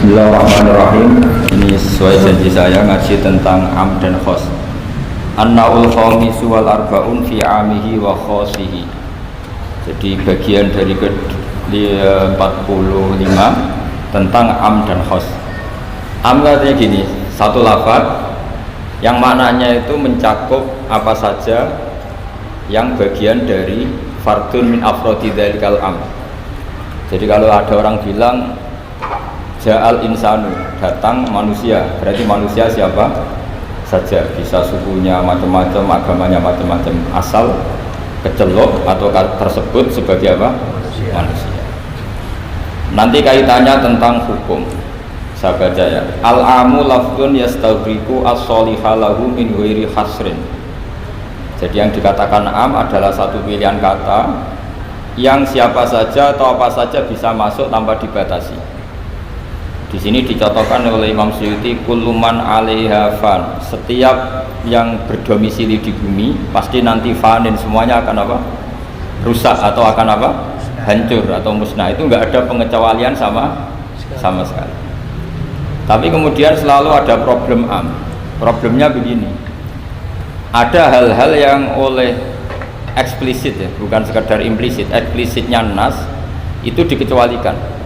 Bismillahirrahmanirrahim. Ini sesuai janji saya ngaji tentang am dan khos. An-naul khamisu wal arba'un fi amihi wa khosihi. Jadi bagian dari ke-45 tentang am dan khos. Am katanya gini, satu lafaz yang maknanya itu mencakup apa saja yang bagian dari fardun min afrodi dzalikal am. Jadi kalau ada orang bilang Ja'al insanu, datang manusia, berarti manusia siapa saja, bisa sukunya macam-macam, agamanya macam-macam, asal kecelok atau tersebut sebagai apa? Manusia. Nanti kaitannya tentang hukum. Saya baca ya. Al-amu lafdun yastaghriqu as-soliha lahu min ghairi hasrin. Jadi yang dikatakan am adalah satu pilihan kata yang siapa saja atau apa saja bisa masuk tanpa dibatasi. Di sini dicontohkan oleh Imam Suyuti, kulluman 'alaiha fan. Setiap yang berdomisili di bumi pasti nanti fanin, semuanya akan apa? Rusak atau akan apa? Hancur atau musnah. Itu enggak ada pengecualian sama sekali. Tapi kemudian selalu ada problem am. Problemnya begini. Ada hal-hal yang oleh eksplisit ya, bukan sekedar implisit. Eksplisitnya nas itu dikecualikan.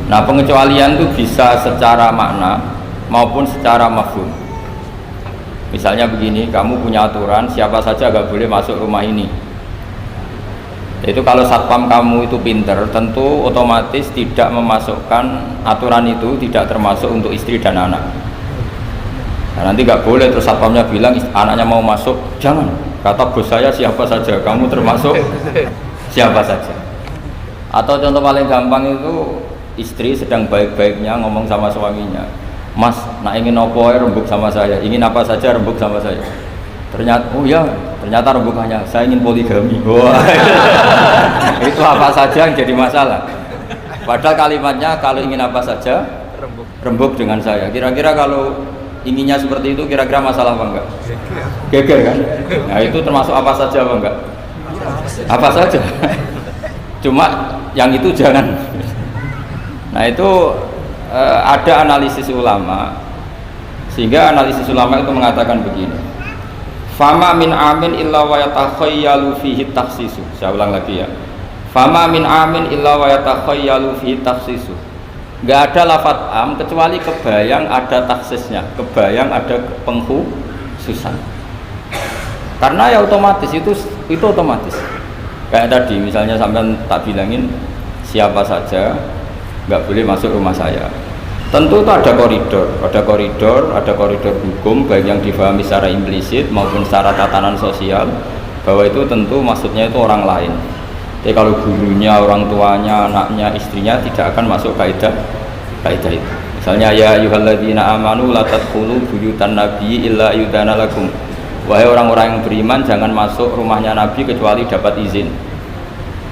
Nah, pengecualian itu bisa secara makna maupun secara mafhum. Misalnya begini, kamu punya aturan siapa saja gak boleh masuk rumah ini. Itu kalau satpam kamu itu pinter, tentu otomatis tidak memasukkan aturan itu tidak termasuk untuk istri dan anak. Nah, nanti gak boleh terus satpamnya bilang anaknya mau masuk, jangan. Kata bos saya siapa saja, kamu termasuk siapa saja. Atau contoh paling gampang itu istri sedang baik-baiknya ngomong sama suaminya, mas, nak ingin apa ya rembuk sama saya, ingin apa saja rembuk sama saya. Ternyata, oh ya, ternyata rembukannya saya ingin poligami. Wah, itu apa saja yang jadi masalah. Padahal kalimatnya kalau ingin apa saja rembuk dengan saya. Kira-kira kalau inginnya seperti itu, kira-kira masalah apa enggak? Geger kan? Nah itu termasuk apa saja apa enggak? Apa saja. Cuma yang itu jangan. Nah itu ada analisis ulama, sehingga analisis ulama itu mengatakan begini, fama min amin illa wa yatakhayyalu fihi takhsisu. Saya ulang lagi ya, fama min amin illa wa yatakhayyalu fihi takhsisu. Nggak ada lafadz am kecuali kebayang ada taksisnya, kebayang ada pengkhususan. Karena ya otomatis itu otomatis. Kayak tadi misalnya sampai tak bilangin siapa saja nggak boleh masuk rumah saya. Tentu itu ada koridor hukum, baik yang difahami secara implisit maupun secara tatanan sosial, bahwa itu tentu maksudnya itu orang lain. Jadi kalau gurunya, orang tuanya, anaknya, istrinya tidak akan masuk kaidah itu. Misalnya ya ayyuhalladzina amanu la tadkhulu buyutan nabiyyi illa yudana lakum. Wahai orang-orang yang beriman, jangan masuk rumahnya Nabi kecuali dapat izin.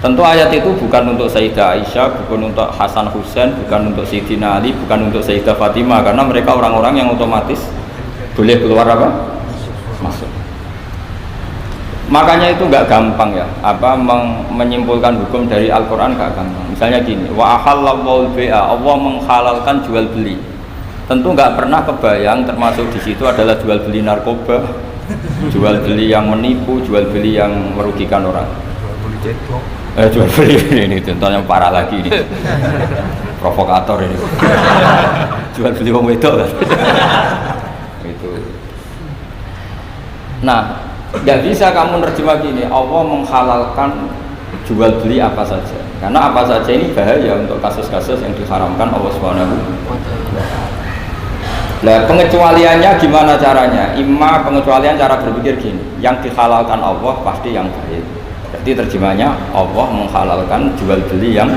Tentu ayat itu bukan untuk Sayyidah Aisyah, bukan untuk Hasan Husain, bukan untuk Sayyidina Ali, bukan untuk Sayyidah Fatimah, karena mereka orang-orang yang otomatis boleh keluar apa? Masuk. Makanya itu nggak gampang ya, menyimpulkan hukum dari Al-Quran nggak gampang. Misalnya gini, wa ahallallahu bai'a, Allah menghalalkan jual beli. Tentu nggak pernah kebayang termasuk di situ adalah jual beli narkoba, jual beli yang menipu, jual beli yang merugikan orang. Jual beli ini contohnya parah lagi ini, provokator ini. Jual beli wong wedok kan. Itu. Nah, nggak bisa kamu nerjemah gini, Allah menghalalkan jual beli apa saja. Karena apa saja ini bahaya untuk kasus-kasus yang diharamkan Allah Subhanahu. Nah, pengecualiannya gimana caranya? Pengecualian cara berpikir gini, yang dihalalkan Allah pasti yang baik. Jadi terjemahnya Allah menghalalkan jual beli yang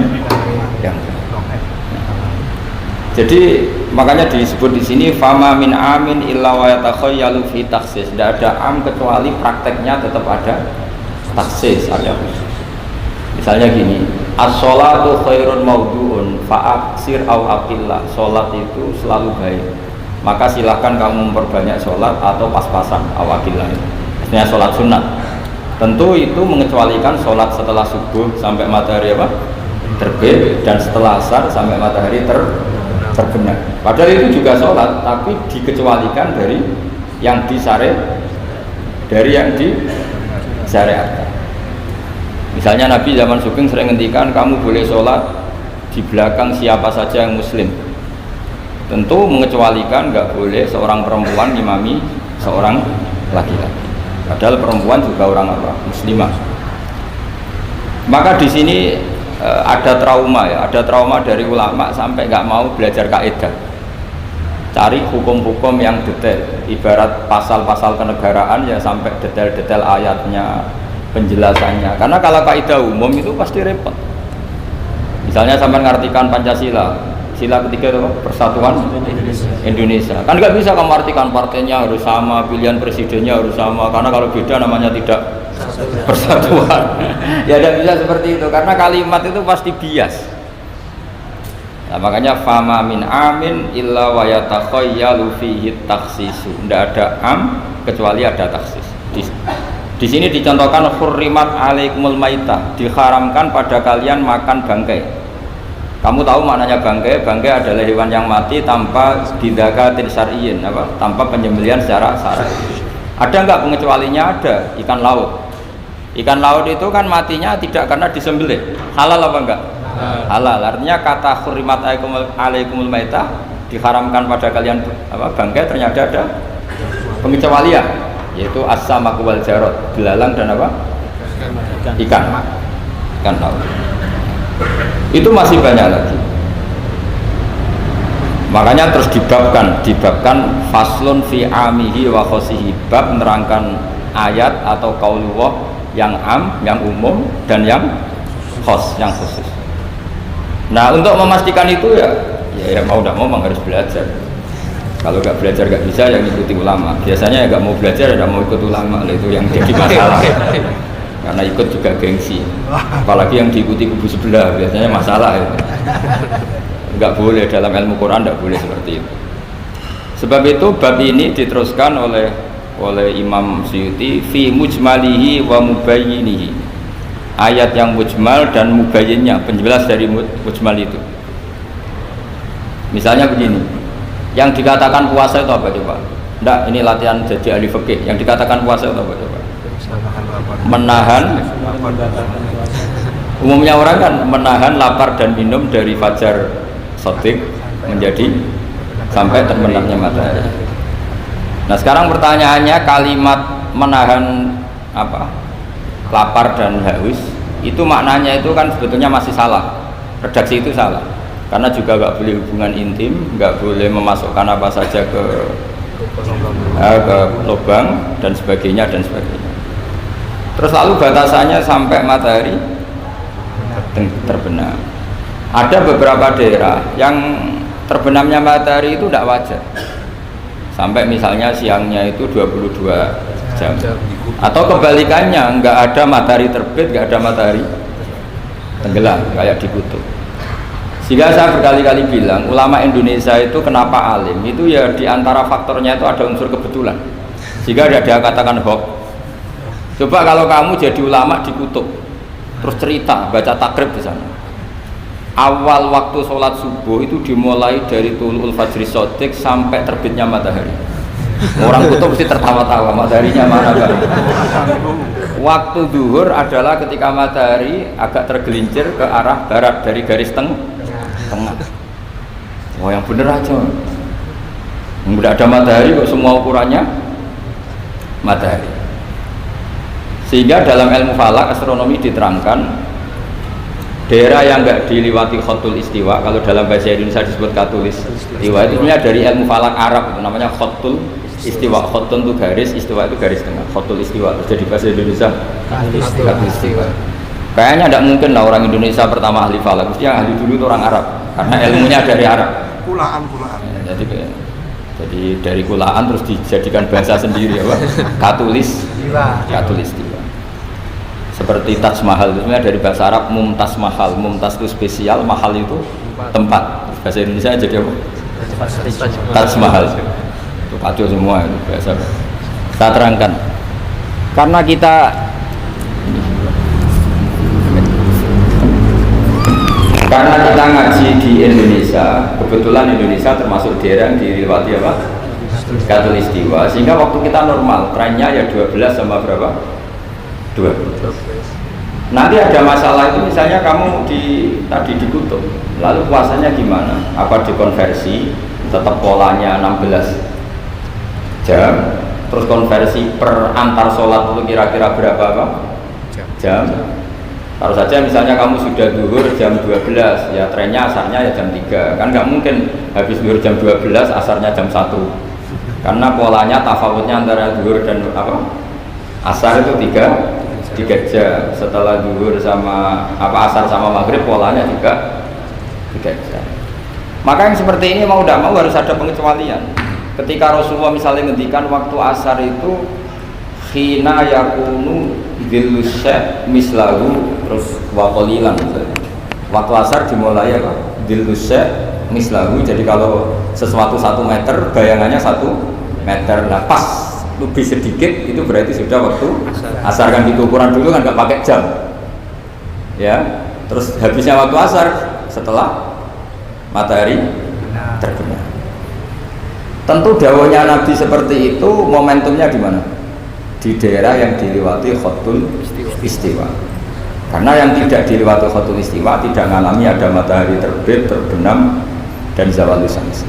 jadi makanya disebut di sini fama min amin illa wa yatakhayyalu fi takhsis. Tidak ada am kecuali prakteknya tetap ada takhsis, ada khusus. Misalnya gini, as-sholatu khairun mawdu'un fa'aksir aw aqillah. Sholat itu selalu baik, maka silahkan kamu memperbanyak sholat atau pas-pasan aw aqillah. Maksudnya sholat sunat. Tentu itu mengecualikan sholat setelah subuh sampai matahari apa? Terbit, dan setelah asar sampai matahari terbenar. Padahal itu juga sholat, tapi dikecualikan dari yang disyariatkan. Misalnya Nabi zaman Sugeng sering ngendikan kamu boleh sholat di belakang siapa saja yang muslim. Tentu mengecualikan nggak boleh seorang perempuan imami seorang laki-laki. Padahal perempuan juga orang apa? Muslimah. Maka di sini ada trauma ya, ada trauma dari ulama sampai nggak mau belajar kaidah, cari hukum-hukum yang detail, ibarat pasal-pasal kenegaraan ya sampai detail-detail ayatnya, penjelasannya. Karena kalau kaidah umum itu pasti repot. Misalnya sampai ngartikan Pancasila, sila ketiga itu persatuan Indonesia. Kan nggak bisa kamu artikan partainya harus sama, pilihan presidennya harus sama, karena kalau beda namanya tidak persatuan. Ya tidak bisa seperti itu karena kalimat itu pasti bias. Nah, makanya fama min amin illa wa yatakhayyalu fihi takhsisu. Tidak ada am kecuali ada taksis. Di sini dicontohkan hurrimat alaikumul maitah, diharamkan pada kalian makan bangkai. Kamu tahu maknanya bangkai? Bangkai adalah hewan yang mati tanpa didakatin syar'iyyin, tanpa penyembelihan secara syar'i. Ada enggak pengecualinya? Ada. Ikan laut. Ikan laut itu kan matinya tidak karena disembelih. Halal apa enggak? Halal. Artinya kata hurrimat alaikumul maitah, diharamkan pada kalian bangkai, ternyata ada pengecualian, yaitu as-samaku wal jarad, belalang dan apa? Ikan laut. Itu masih banyak lagi. Makanya terus dibabkan faslun fi amihi wa khosihi, bab menerangkan ayat atau qaulullah yang am, yang umum dan yang khos, yang khusus. Nah, untuk memastikan itu ya mau tidak mau harus belajar. Kalau nggak belajar nggak bisa yang ikuti ulama. Biasanya ya nggak mau belajar ya nggak mau ikut ulama, itu yang jadi masalah. Karena ikut juga gengsi, apalagi yang diikuti kubu sebelah biasanya masalah itu. Nggak boleh dalam ilmu Quran, nggak boleh seperti itu. Sebab itu bab ini diteruskan oleh Imam Suyuti fi mujmalihi wa mubayyinihi, ayat yang mujmal dan mubayyinnya, penjelas dari mujmal itu. Misalnya begini, yang dikatakan puasa itu apa coba? Nggak, ini latihan jadi ahli fikih. Yang dikatakan puasa itu apa coba? Menahan, umumnya orang kan menahan lapar dan minum dari fajar sotik menjadi sampai terbenamnya matahari. Nah sekarang pertanyaannya, kalimat menahan lapar dan haus itu maknanya itu kan sebetulnya masih salah, redaksi itu salah, karena juga nggak boleh hubungan intim, nggak boleh memasukkan apa saja ke lubang dan sebagainya. Terus lalu batasannya sampai matahari terbenam. Ada beberapa daerah yang terbenamnya matahari itu tidak wajar, sampai misalnya siangnya itu 22 jam, atau kebalikannya, nggak ada matahari terbit, nggak ada matahari tenggelam kayak di kutub. Sehingga saya berkali-kali bilang ulama Indonesia itu kenapa alim itu ya diantara faktornya itu ada unsur kebetulan, sehingga ada dia katakan hoax. Coba kalau kamu jadi ulama di kutub, terus cerita, baca takrib di sana. Awal waktu sholat subuh itu dimulai dari tulul fajri sodik sampai terbitnya matahari. Orang kutub mesti tertawa-tawa, mataharinya mana kan? Waktu zuhur adalah ketika matahari agak tergelincir ke arah barat dari garis tengah. Oh yang bener aja. Tidak ada matahari kok semua ukurannya matahari. Sehingga dalam ilmu falak astronomi diterangkan daerah yang enggak diliwati khotul istiwa, kalau dalam bahasa Indonesia disebut khatulis istiwa, itu sebenarnya dari ilmu falak Arab, itu namanya khotul istiwa. Khotun itu garis, istiwa itu garis tengah. Khotul istiwa terus jadi bahasa Indonesia khatul istiwa. Kayaknya tidak mungkin lah orang Indonesia pertama ahli falak, mesti yang ahli dulu itu orang Arab karena ilmunya dari Arab. Kulaan. Jadi dari kulaan terus dijadikan bahasa sendiri, khatulis istiwa. Seperti Taj Mahal itu sebenarnya dari bahasa Arab mumtaz mahal, mumtaz itu spesial, mahal itu tempat. Bahasa Indonesia jadi apa? Taj Mahal. Itu kacau semua itu bahasa. Saya terangkan. Karena karena kita ngaji di Indonesia, kebetulan Indonesia termasuk daerah yang dilewati apa? Katulistiwa, sehingga waktu kita normal, trennya ya 12 sama berapa? 12. Nanti ada masalah itu, misalnya kamu tadi di kutub, lalu puasanya gimana? Apa dikonversi, tetap polanya 16 jam, terus konversi per antar sholat itu kira-kira berapa apa? Jam. Taruh saja misalnya kamu sudah zuhur jam 12, ya trennya asarnya ya jam 3, kan nggak mungkin habis zuhur jam 12 asarnya jam 1, karena polanya tafawutnya antara zuhur dan apa asar itu 3 jam, setelah zuhur sama apa asar sama maghrib polanya juga 3 jam. Maka yang seperti ini mau tidak mau harus ada pengecualian. Ketika Rasulullah misalnya ngendikan waktu asar itu khina yakunu dilusya mislahu terus waqalilan, waktu asar dimulai apa? Dilusya mislahu, jadi kalau sesuatu 1 meter bayangannya 1 meter, nah pas lebih sedikit itu berarti sudah waktu asar. Kan gitu ukuran dulu kan nggak pakai jam ya, terus habisnya waktu asar setelah matahari terbenam. Tentu dawuhnya Nabi seperti itu, momentumnya di mana? Di daerah yang dilewati khotul istiwa. Karena yang tidak dilewati khotul istiwa tidak mengalami ada matahari terbit, terbenam dan zawal syams.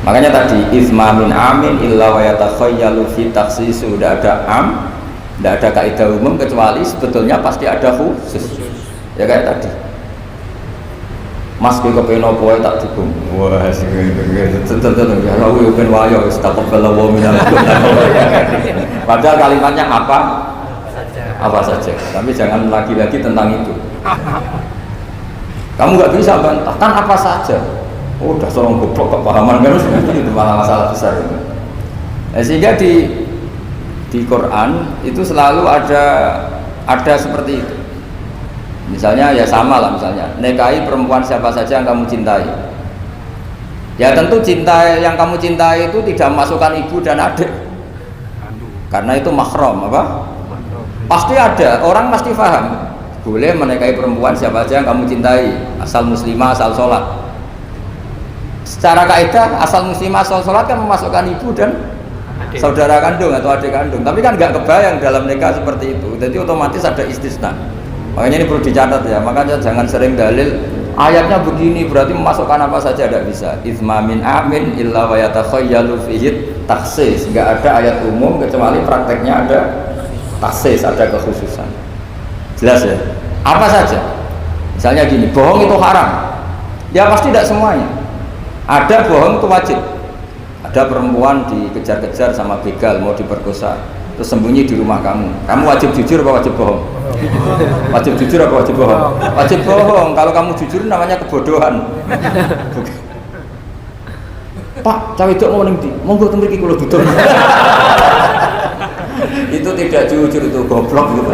Makanya tadi izma min amin illa wa yatakhayyalu fi takhsis, sudah ada am, tidak ada kaidah umum kecuali sebetulnya pasti ada khusus. Ya kayak tadi. Mas kowe kepen opo tak dukung. Wah, tentu ya Allah yo ben wayo wis taqabbal wa minal. Padahal kalimatnya apa? Apa saja. Tapi jangan lagi-lagi tentang itu. Kamu nggak bisa bantah, kan apa saja. Oh, udah seorang goblok kepahaman kan itu malah masalah besar. Nah, sehingga di Quran itu selalu ada seperti itu. Misalnya ya sama lah, misalnya nikahi perempuan siapa saja yang kamu cintai. Ya tentu cinta yang kamu cintai itu tidak memasukkan ibu dan adik, karena itu mahram apa? Pasti ada, orang pasti paham. Boleh menikahi perempuan siapa saja yang kamu cintai, asal muslimah, asal sholat. Secara kaidah asal muslimah, asal sholat kan memasukkan ibu dan saudara kandung atau adik kandung. Tapi kan nggak kebayang dalam nikah seperti itu. Jadi otomatis ada istisna. Makanya ini perlu dicatat ya, makanya jangan sering dalil ayatnya begini berarti memasukkan apa saja, tidak bisa. Izma min amin illa wa yatakhayyalu fihi takhsis, enggak ada ayat umum kecuali prakteknya ada takhsis, ada kekhususan. Jelas ya? Apa saja? Misalnya gini, bohong itu haram. Ya pasti tidak semuanya. Ada bohong itu wajib. Ada perempuan dikejar-kejar sama begal mau diperkosa, terus sembunyi di rumah kamu. Kamu wajib jujur apa wajib bohong? Wajib jujur apa wajib bohong? Wajib bohong. Kalau kamu jujur namanya kebodohan. Pak, cawe itu mau nanti, monggo temu iki kula duduk. Itu tidak jujur, itu goblok gitu.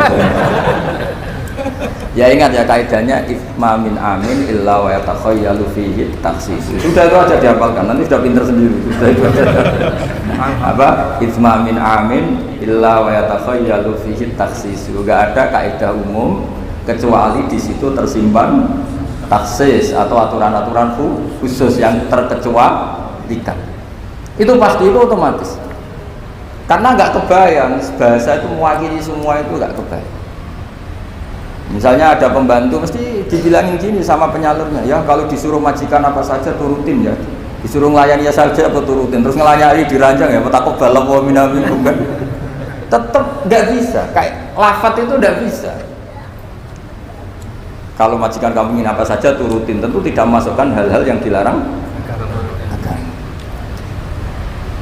Ya ingat ya kaidahnya ifma min amin illa wa yatakhayyalu fihi takhsis. Sudah itu aja dihafalkan, nanti sudah pinter sendiri. Sudah itu aja. Apa? Ifma min amin illa wa yatakhayyalu fihi takhsis. Enggak ada kaidah umum kecuali di situ tersimpan takhsis atau aturan-aturan khusus yang terkecualikan. Itu pasti, itu otomatis. Karena nggak kebayang bahasa itu mewakili semua, itu nggak kebayang. Misalnya ada pembantu mesti dibilangin gini sama penyalurnya, ya kalau disuruh majikan apa saja turutin ya, disuruh ngelayani ya saja apa turutin, terus ngelayani diranjang ya takut balap wa minaminkum kan, tetap nggak bisa, kayak lafadz itu nggak bisa. Kalau majikan kamu ingin apa saja turutin, tentu tidak memasukkan hal-hal yang dilarang agama.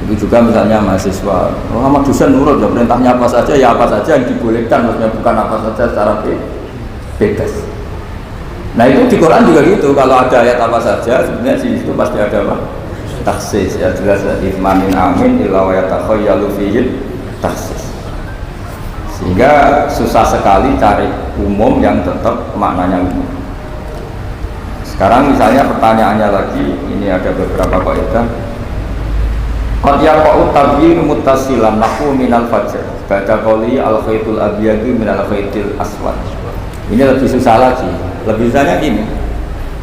Itu juga misalnya mahasiswa, Muhammad dosen nurut ya perintahnya apa saja ya apa saja yang dibolehkan, maksudnya bukan apa saja secara bebas. Nah itu di Quran juga gitu, kalau ada ayat apa saja sebenarnya di situ pasti ada apa? Takhsis, ya jelas ya, ifma min amin illa wa yatakhayyalu fihi takhsis. Sehingga susah sekali cari umum yang tetap maknanya umum. Sekarang misalnya pertanyaannya lagi, ini ada beberapa kaidah. Qad yaqa'u tabyin muttasilan nahu minal fajr ba'da qawli al-khaytul abyadu minal khaytil aswad. Ini lebih susah lagi. Lebih susahnya gini.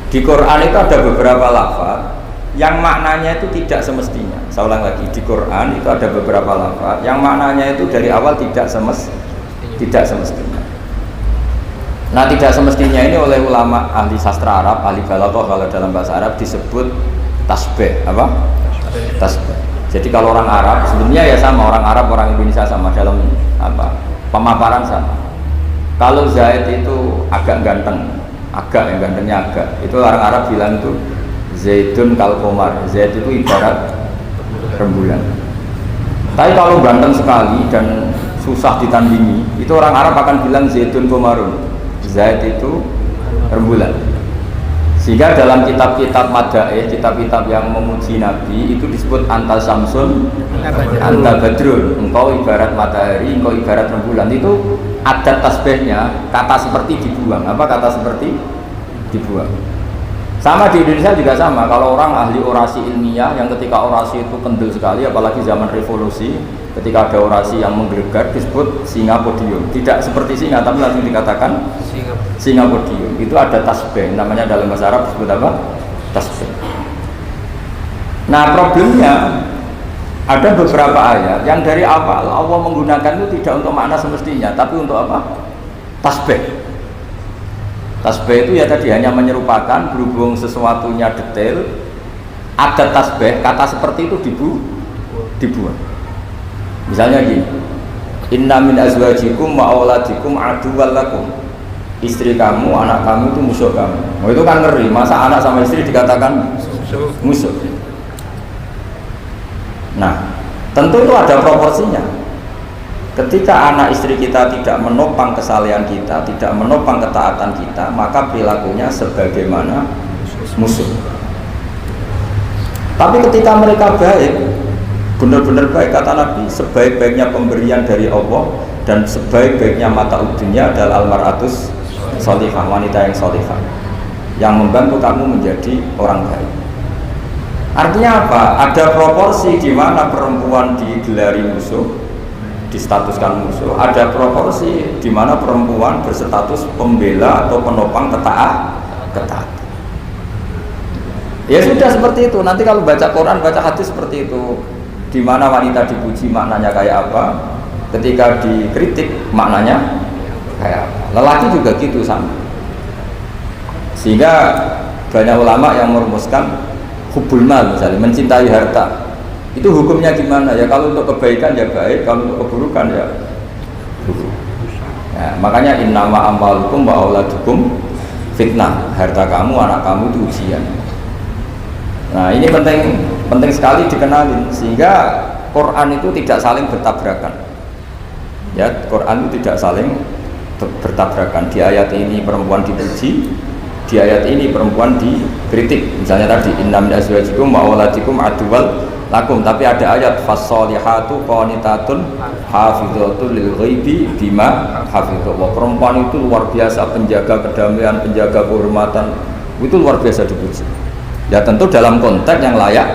Di Quran itu ada beberapa lafaz yang maknanya itu tidak semestinya. Saya ulang lagi, di Quran itu ada beberapa lafaz yang maknanya itu dari awal tidak semestinya. Nah, tidak semestinya ini oleh ulama ahli sastra Arab, ahli balaghah kalau dalam bahasa Arab disebut tasbih. Apa? Tasbih. Jadi kalau orang Arab sebenarnya ya sama, orang Arab orang Indonesia sama dalam apa? Pemaparan sama. Kalau Zaid itu agak ganteng, agak yang gantengnya agak, itu orang Arab bilang itu Zaidun kal qamar. Zaid itu ibarat rembulan. Tapi kalau ganteng sekali dan susah ditandingi, itu orang Arab akan bilang Zaidun qamarun. Zaid itu rembulan. Sehingga dalam kitab-kitab madaih, kitab-kitab yang memuji Nabi itu disebut antal samsun, antal badrun. Engkau ibarat matahari, engkau ibarat rembulan. Itu adat tasbihnya, kata seperti dibuang. Apa kata seperti dibuang? Sama di Indonesia juga sama. Kalau orang ahli orasi ilmiah yang ketika orasi itu kendel sekali, apalagi zaman revolusi, ketika ada orasi yang menggelegar disebut singa podium. Tidak seperti singa, tapi langsung dikatakan singa podium. Itu ada tasbih, namanya dalam bahasa Arab disebut apa? Tasbih. Nah, problemnya ada beberapa ayat yang dari awal Allah menggunakan itu tidak untuk makna semestinya, tapi untuk apa? Tasbih. Tasbih itu ya tadi hanya menyerupakan, berhubung sesuatunya detail, ada tasbih, kata seperti itu dibuang. Misalnya gini, inna min azwajikum wa auladikum aduwwal lakum. Istri kamu, anak kamu itu musuh kamu. Oh, itu kan ngeri, masa anak sama istri dikatakan musuh. Nah, tentu itu ada proporsinya. Ketika anak istri kita tidak menopang kesalehan kita, tidak menopang ketaatan kita, maka perilakunya sebagaimana musuh. Tapi ketika mereka baik, benar-benar baik, kata Nabi, sebaik-baiknya pemberian dari Allah dan sebaik-baiknya mata dunia adalah almaratus sholihah, wanita yang sholihah, yang membantu kamu menjadi orang baik. Artinya apa? Ada proporsi di mana perempuan digelari musuh, distatuskan musuh, ada proporsi di mana perempuan berstatus pembela atau penopang ketaatan. Ya sudah seperti itu. Nanti kalau baca Quran, baca hadis seperti itu. Di mana wanita dipuji maknanya kayak apa, ketika dikritik maknanya kayak apa. Lelaki juga gitu sama. Sehingga banyak ulama yang merumuskan hubbul mal, misalnya mencintai harta. Itu hukumnya gimana? Ya kalau untuk kebaikan ya baik, kalau untuk keburukan ya buruk. Ya, makanya innama amwalukum wa auladukum fitnah. Harta kamu, anak kamu itu ujian. Nah, ini penting sekali dikenalin, sehingga Quran itu tidak saling bertabrakan. Ya, Quran itu tidak saling bertabrakan. Di ayat ini perempuan dipuji, di ayat ini perempuan dikritik. Misalnya tadi inna min azwajikum wa auladikum aduwwal lakum, tapi ada ayat fassolihatu qanitatun hafidhatun lil ghaibi bima hafidhallah. Perempuan itu luar biasa, penjaga kedamaian, penjaga kehormatan, itu luar biasa dipuji. Ya tentu dalam konteks yang layak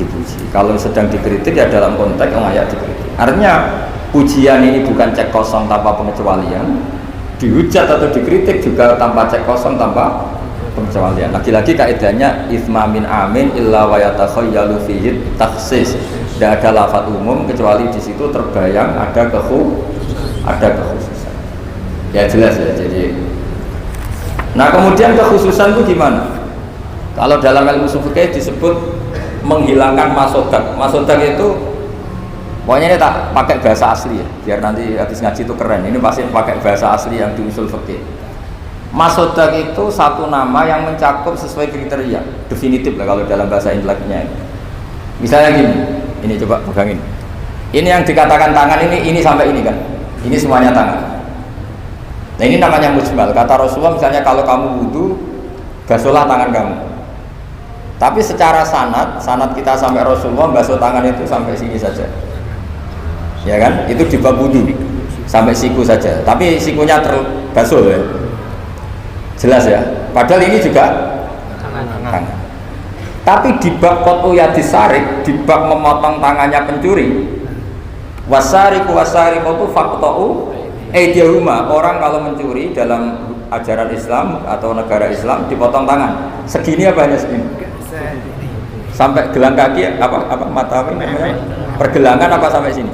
dipuji. Kalau sedang dikritik ya dalam konteks yang layak dikritik. Artinya pujian ini bukan cek kosong tanpa pengecualian, dihujat atau dikritik juga tanpa cek kosong tanpa pengecualian. Lagi-lagi kaidahnya isma min amin illa wa yatakhayyalu fihi takhsis. Tidak ada lafaz umum kecuali di situ terbayang ada kekhususan. Ya jelas ya. Jadi, nah kemudian kekhususan itu gimana? Kalau dalam ilmu fikih disebut menghilangkan masodak. Masodak itu pokoknya ini tak pakai bahasa asli ya, biar nanti habis ngaji itu keren. Ini pasti pakai bahasa asli yang di usul fikih. Masodak itu satu nama yang mencakup sesuai kriteria definitif lah kalau dalam bahasa inteleknya. Misalnya gini, ini coba pegangin. Ini yang dikatakan tangan ini sampai ini kan, ini semuanya tangan. Nah ini namanya mujmal. Kata Rasulullah misalnya kalau kamu wudu, basuhlah tangan kamu. Tapi secara sanad kita sampai Rasulullah basuh tangan itu sampai sini saja. Ya kan? Itu di bab wudu sampai siku saja. Tapi sikunya terbasuh ya. Jelas ya, padahal ini juga tangan. Tapi di bab qat'u yadis sarik, di bab memotong tangannya pencuri, wasariqu wasariqatu faqta'u aydiyahuma. Orang kalau mencuri dalam ajaran Islam atau negara Islam dipotong tangan. Segini apa hanya segini? Sampai gelang kaki apa mata apa namanya? Pergelangan apa sampai sini?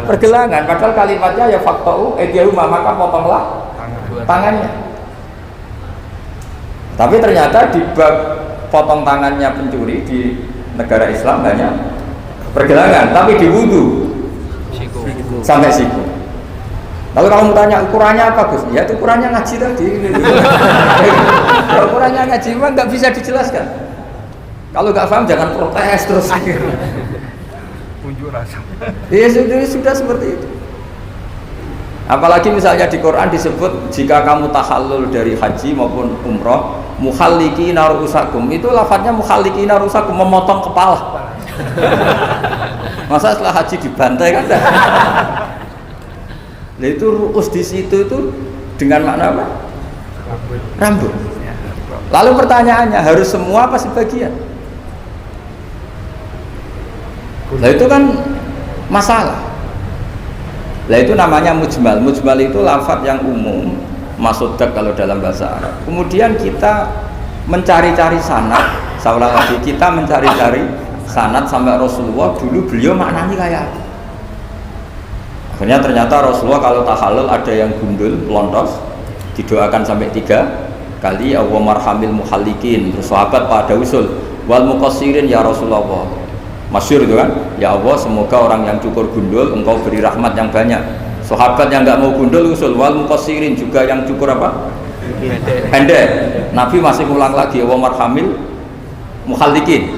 Pergelangan. Padahal kalimatnya ya faqta'u aydiyahuma, maka potonglah tangannya. Tapi ternyata di bab potong tangannya pencuri di negara Islam hanya pergelangan, tapi di wudu sampai siku. Lalu kalau mau tanya ukurannya apa Gus? Ya itu ukurannya ngaji tadi. Ukurannya ngaji memang nggak bisa dijelaskan. Kalau nggak paham jangan protes terus. Unjuk rasa. Ya sudah seperti itu. Apalagi misalnya di Quran disebut jika kamu tahallul dari haji maupun umroh, muhallikina ru'usakum, itu lafadznya muhallikina ru'usakum, memotong kepala. Masa setelah haji dibantai kan? Nah itu ru'us di situ itu dengan makna apa? Rambut. Lalu pertanyaannya harus semua apa sebagian? Nah itu kan masalah. Nah itu namanya mujmal. Mujmal itu lafadz yang umum, maksudnya kalau dalam bahasa Arab. Kemudian kita mencari-cari sanad. Saya ulang lagi, kita mencari-cari sanad sampai Rasulullah dulu beliau maknanya kayak apa. Akhirnya ternyata Rasulullah kalau tahallul ada yang gundul, lontos, didoakan sampai 3 kali, Allah marhamil muhallikin. Terus sahabat pada usul wal muqassirin ya Rasulullah. Masyhur itu kan, ya Allah semoga orang yang cukur gundul engkau beri rahmat yang banyak. Sahabat yang nggak mau gundul usul wal muqassirin, juga yang cukur apa? Pendek. Nabi masih ulang lagi, Allah marhamil muhallikin.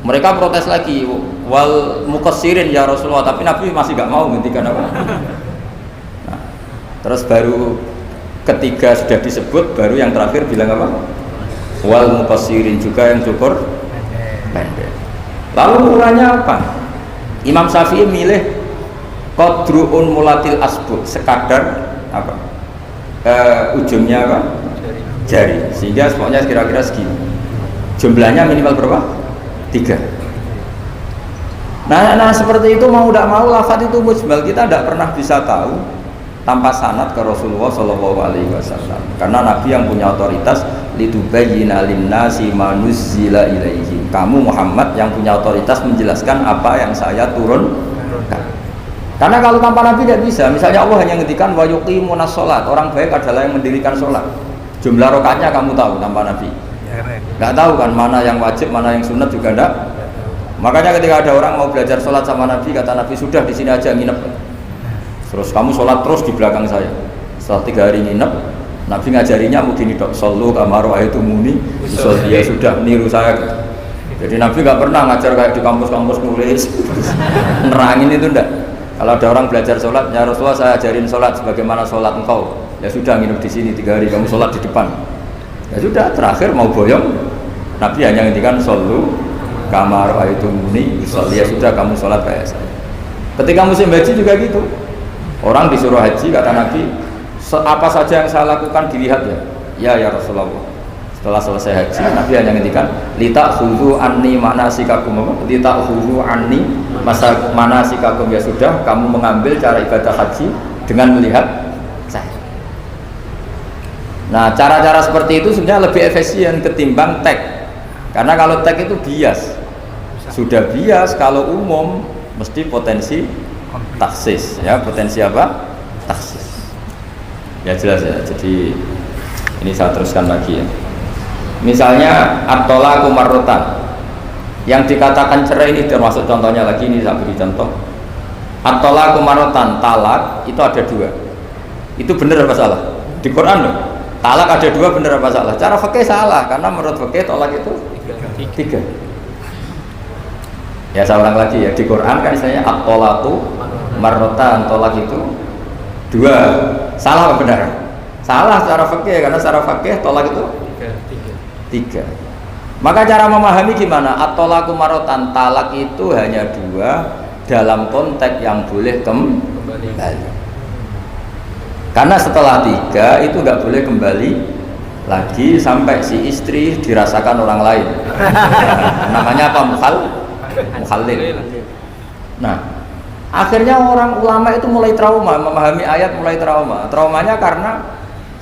Mereka protes lagi, wal muqassirin ya Rasulullah, tapi Nabi masih nggak mau ngendikan apa. Nah, terus baru ketiga sudah disebut, baru yang terakhir bilang apa? Wal muqassirin, juga yang cukur pendek. Lalu ukurannya apa? Imam Syafi'i milih qadru'un mulatil asbu, sekadar apa? Ujungnya apa? Jari. Sehingga pokoknya kira-kira segini. Jumlahnya minimal berapa? 3. Nah seperti itu mau tidak mau lafadz itu mujmal, kita tidak pernah bisa tahu tanpa sanad ke Rasulullah SAW. Karena Nabi yang punya otoritas litubayyina linnasi ma nuzzila ilaihim. Kamu Muhammad yang punya otoritas menjelaskan apa yang saya turunkan. Karena kalau tanpa Nabi tidak bisa. Misalnya Allah hanya ngendikan wa yuqimunas shalat, orang baik adalah yang mendirikan sholat. Jumlah rakaatnya kamu tahu tanpa Nabi. Nggak tahu kan mana yang wajib, mana yang sunat juga enggak. Makanya ketika ada orang mau belajar sholat sama Nabi, kata Nabi sudah di sini aja nginep. Terus kamu sholat terus di belakang saya. Setelah 3 hari nginep, Nabi ngajarinya mungkin dok solu kamaru ayatu muni. Dia sudah meniru saya. Jadi Nabi nggak pernah ngajar kayak di kampus-kampus nulis, nerangin itu enggak. Kalau ada orang belajar sholat, ya Rasulullah saya ajarin sholat sebagaimana sholat engkau. Ya sudah nginep di sini 3 hari, kamu sholat di depan. Ya sudah, terakhir mau boyong, Nabi hanya ngendikan solu kamaru ayatu muni. Ya sudah kamu sholat kayak saya. Ketika musim haji juga gitu. Orang disuruh haji, kata Nabi, apa saja yang saya lakukan dilihat ya. Ya Rasulullah. Setelah selesai haji, Nabi hanya ngendikan litakhudhu anni manasikakum, litakhudhu anni manasikakum, ya sudah kamu mengambil cara ibadah haji dengan melihat saya. Nah, cara-cara seperti itu sebenarnya lebih efisien ketimbang tag. Karena kalau tag itu bias. Sudah bias, kalau umum mesti potensi taksis, ya potensi apa? Taksis. Ya jelas ya. Jadi ini saya teruskan lagi ya. Misalnya at-talaqu marratan, yang dikatakan cerai ini termasuk contohnya lagi, ini saya beri contoh. At-talaqu marratan, talak itu ada 2. Itu benar apa salah? Di Quran loh. Talak ada 2, benar apa salah? Cara fikih salah, karena menurut fikih talak itu 3. Ya saya ulang lagi ya, di Quran kan istilahnya at-talaqu marratan, tolak itu 2. Salah apa benar? Salah secara fikih, karena secara fikih tolak itu 3. Maka cara memahami gimana? At-talaqu marratan, talak itu hanya 2 dalam konteks yang boleh kembali. Karena setelah 3 itu nggak boleh kembali lagi sampai si istri dirasakan orang lain. Namanya apa? Mukhallil. Nah, akhirnya orang ulama itu mulai trauma, memahami ayat mulai trauma. Traumanya karena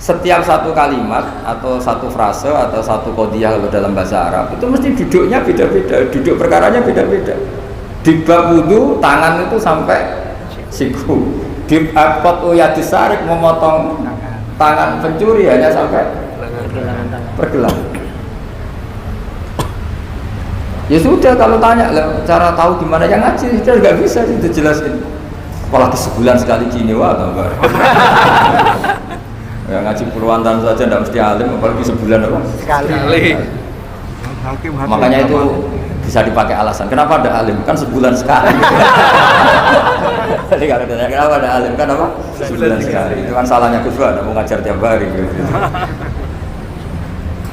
setiap satu kalimat atau satu frase atau satu qadhiyah kalau dalam bahasa Arab itu mesti duduknya beda-beda, duduk perkaranya beda-beda. Di bab wudu tangan itu sampai siku, di bab yadis sarik memotong tangan pencuri hanya sampai pergelangan. Ya sudah, kalau tanya cara tahu gimana yang ngaji sudah nggak bisa itu jelasin. Apalagi sebulan sekali gini, wah tambah. Ya ngaji puluhan tahun saja tidak mesti alim, apalagi sebulan apa? Sekali. Makanya itu bisa dipakai alasan. Kenapa ada alim? Kan sebulan sekali. Jadi kalau ditanya kenapa ada alim, kan apa? Sebulan sekali. Itu kan salahnya Gus Dur, mau ngajar tiap hari. Gitu.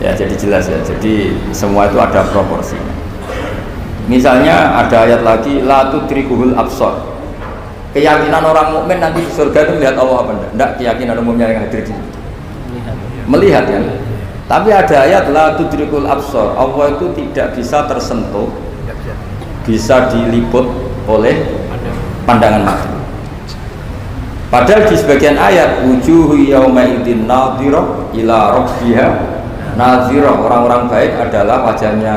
Ya jadi jelas ya. Jadi semua itu ada proporsinya. Misalnya ada ayat lagi, la tudrikuhul absar. Keyakinan orang mukmin nanti di surga itu melihat Allah apa enggak? Enggak, keyakinan umumnya yang hadir di sini. Melihat kan? Tapi ada ayat la tudrikul absar. Allah itu tidak bisa tersentuh, bisa diliput oleh pandangan mata. Padahal di sebagian ayat wujuhu yauma idzin nadhirah ila rabbiha nadhirah. Orang-orang baik adalah wajahnya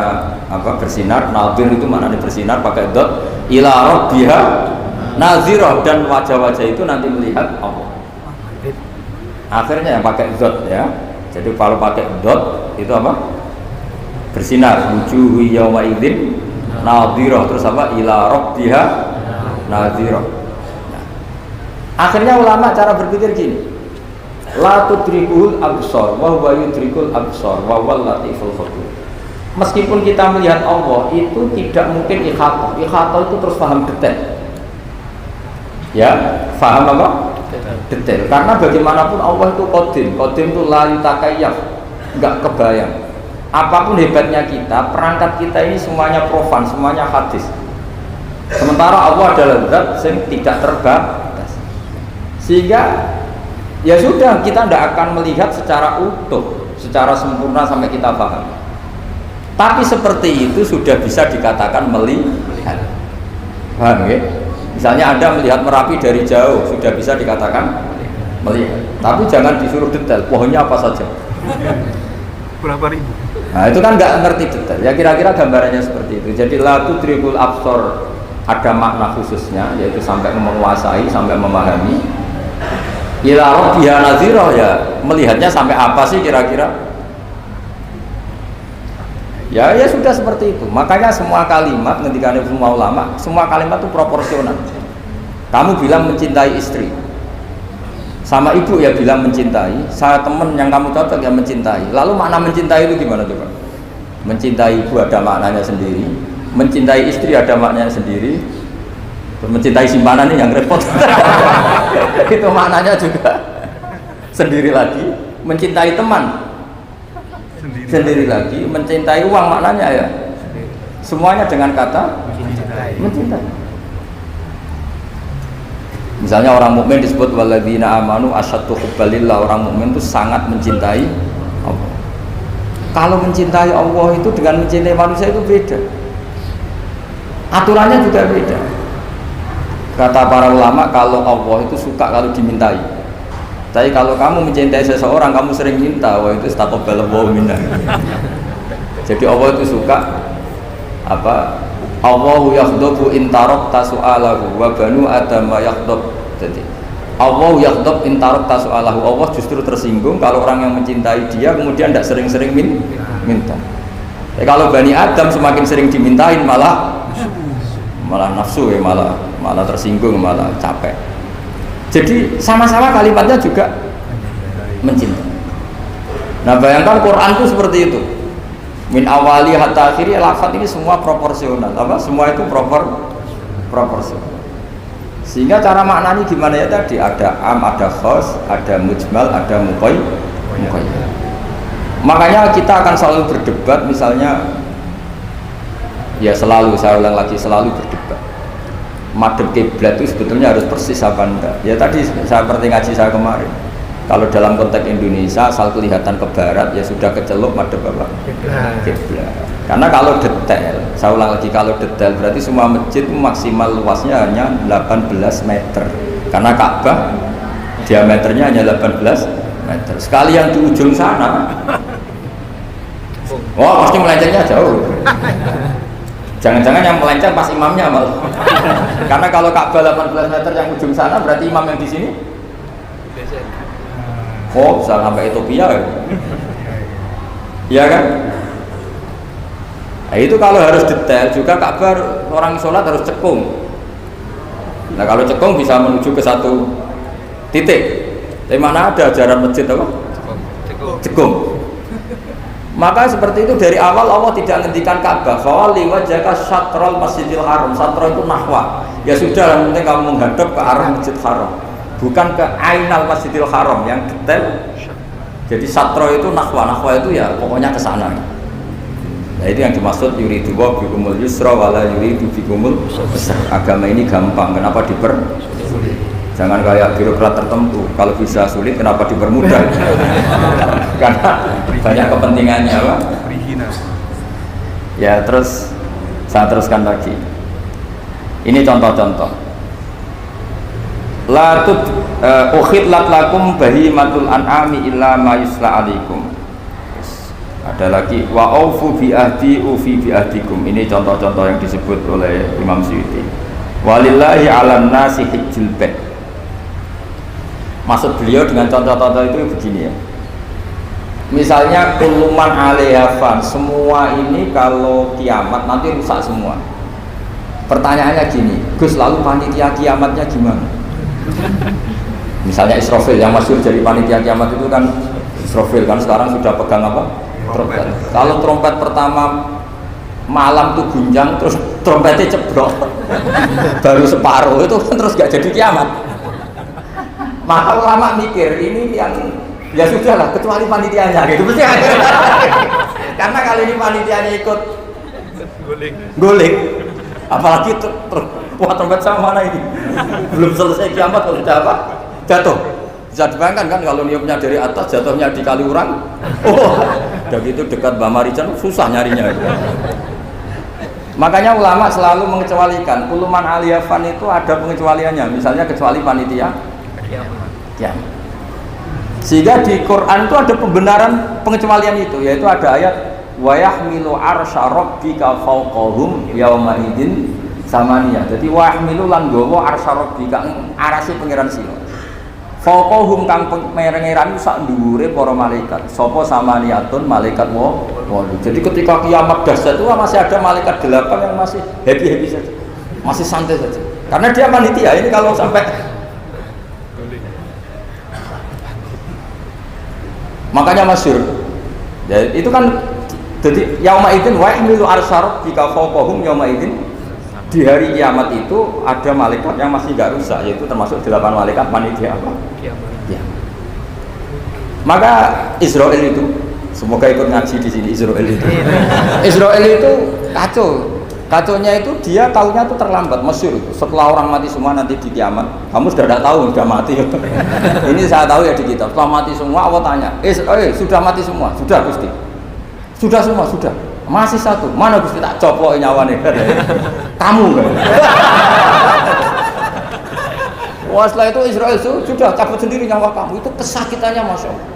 bersinar. Nadhir itu maknanya bersinar pakai dot, ila rabbiha nazirah, dan wajah-wajah itu nanti melihat Allah. Akhirnya yang pakai dot ya. Jadi kalau pakai dot itu apa? Bersinar. Wujuhu yauma idzin nadhirah, terus apa? Ila rabbiha nazirah. Nah, akhirnya ulama cara berpikir gini. La tudrikul absar wa huwa yudrikul absar wa huwal latiful khabir. Meskipun kita melihat Allah itu tidak mungkin ikhatah. Ikhatah itu terus paham detail. Ya, faham apa? Detail. Karena bagaimanapun Allah itu qadim. Qadim itu la yutakayyaf, enggak kebayang. Apapun hebatnya kita, perangkat kita ini semuanya profan, semuanya hadis. Sementara Allah adalah zat yang tidak terbatas. Sehingga ya sudah, kita tidak akan melihat secara utuh, secara sempurna sampai kita paham. Tapi seperti itu sudah bisa dikatakan melihat. Paham ya? Misalnya Anda melihat Merapi dari jauh, sudah bisa dikatakan melihat. Tapi jangan disuruh detail, pohonnya apa saja. Berapa ribu? Nah itu kan nggak ngerti detail. Ya kira-kira gambarannya seperti itu. Jadi la tudrikul absar ada makna khususnya, yaitu sampai menguasai, sampai memahami. Ila rabbiha nazirah, ya melihatnya sampai apa sih kira-kira? Ya sudah seperti itu. Makanya semua kalimat ketika ada semua ulama, semua kalimat itu proporsional. Kamu bilang mencintai istri, sama ibu ya bilang mencintai. Saya teman yang kamu cocok yang mencintai. Lalu makna mencintai itu gimana coba? Mencintai ibu ada maknanya sendiri, mencintai istri ada maknanya sendiri. Terus mencintai simpanan ini yang repot. Itu maknanya juga sendiri lagi. Mencintai teman sendiri lagi, mencintai uang maknanya ya semuanya dengan kata mencintai. Misalnya orang mukmin disebut walladzina amanu asyaddu hubbalillah, orang mukmin itu sangat mencintai Allah. Kalau mencintai Allah itu dengan mencintai manusia itu beda, aturannya juga beda. Kata para ulama, kalau Allah itu suka kalau dimintai. Tapi kalau kamu mencintai seseorang, kamu sering minta, wah itu taqabbalallahu minna. Jadi Allah itu suka apa? Allahu yaghdabu in tarakta su'alahu wa banu adama yaghdab. Jadi Allah yaghdab in tarakta su'alahu. Allah justru tersinggung kalau orang yang mencintai dia kemudian tidak sering-sering minta. Kalau Bani Adam semakin sering dimintain malah nafsu ya, malah tersinggung, malah capek. Jadi sama-sama kalimatnya juga mencintai. Nah bayangkan Quran itu seperti itu. Min awali hatta akhiri, lafaz ini semua proporsional. Semua itu proporsional. Sehingga cara maknanya gimana ya tadi? Ada am, ada khos, ada mujmal, ada muqayyad. Makanya kita akan selalu berdebat, misalnya ya selalu, saya ulang lagi, selalu berdebat. Madhab kiblat itu sebetulnya harus persis apa enggak? Ya tadi seperti ngaji saya kemarin. Kalau dalam konteks Indonesia asal kelihatan ke barat ya sudah kecelok madhab apa? Kiblat. Karena kalau detail, saya ulang lagi, kalau detail berarti semua masjid maksimal luasnya hanya 18 meter. Karena Ka'bah diameternya hanya 18 meter. Sekali yang di ujung sana, wah pasti melencengnya jauh. Jangan-jangan yang melenceng pas imamnya malah. Karena kalau Ka'bah 18 meter yang ujung sana berarti imam yang di sini. Oh, bisa sampai Ethiopia ya. Iya kan? Nah, itu kalau harus detail juga Ka'bah orang sholat harus cekung. Nah kalau cekung bisa menuju ke satu titik. Di mana ada ajaran masjid apa? Cekung. Maka seperti itu dari awal Allah tidak menghentikan Ka'bah. Fawalli wajhaka syatrul Masjidil Haram. Syatra itu nahwa. Ya sudah, yang penting kamu menghadap ke arah Masjid Haram, bukan ke ainal Masjidil Haram yang detail. Jadi syatra itu nahwa. Nahwa itu ya pokoknya ke sana. Nah itu yang dimaksud yuridu wa bikumul yusra wala yuridu bikumul usra. Agama ini gampang. Kenapa jangan kayak birokrat tertentu, kalau bisa sulit kenapa dipermudah? Karena banyak kepentingannya Pak. Ya terus saya teruskan lagi. Ini contoh-contoh. La tut ukhidlat lakum bahimatul an'ami illa ma yusla alaikum. Ada lagi wa aufu bi ahdi ufi bi ahdikum. Ini contoh-contoh yang disebut oleh Imam Suyuti. Walillahi 'alan nasi hijjul bait. Maksud beliau dengan contoh-contoh itu begini ya. Misalnya kuluman alehafan, semua ini kalau kiamat nanti rusak semua. Pertanyaannya gini, Gus lalu panitia kiamatnya gimana? Misalnya Israfil yang masyhur jadi panitia kiamat itu kan Israfil kan sekarang sudah pegang apa? Trompet. Kalau trompet pertama malam tuh gunjang terus trompetnya cebrok baru separuh itu kan terus gak jadi kiamat. Maka ulama mikir ini yang ya sudahlah kecuali panitianya gitu mesti karena kali ini panitianya ikut guling apalagi wah trompet sama mana ini belum selesai kiamat kalau sudah apa jatuh. Bisa dibayangkan kan kalau niupnya dari atas jatuhnya di Kaliurang. Oh udah gitu dekat Bamarijan susah nyarinya itu. Makanya ulama selalu mengecualikan kuluman aliyafan itu ada pengecualiannya, misalnya kecuali panitia kiamat. Sehingga di Quran itu ada pembenaran pengecualian itu, yaitu ada ayat wa yahmilu arsya rabbika fawqahum yauma idzin samaniyah. Jadi wa yahmilu lan gawa arsya rabbika arase pangeran sira. Fawqahum kang pangeran sak dhuwure para malaikat. Sapa samaniyatun malaikat wa. Jadi ketika kiamat dahsyat itu masih ada malaikat 8 yang masih happy-happy saja. Masih santai saja. Karena dia panitia, ini kalau sampai makanya masyhur ya, itu kan jadi yauma idzin wa yahmilu arsyar jika fawqahum yauma idzin. Di hari kiamat itu ada malaikat yang masih gak rusak, yaitu termasuk 8 malaikat panitia apa? Ya. Maka Israel itu semoga ikut ngaji di sini. Israel itu kacaunya itu dia tahunya itu terlambat, masyhur setelah orang mati semua nanti di kiamat kamu sudah tidak tahu sudah mati. Ini saya tahu ya di kitab setelah mati semua Allah tanya sudah mati semua? Sudah Gusti. Sudah semua sudah. Masih satu, mana Gusti tak coplok nyawane? Kamu kan? Wah setelah itu Israel sudah cabut sendiri nyawa kamu, itu kesakitannya Masya Allah.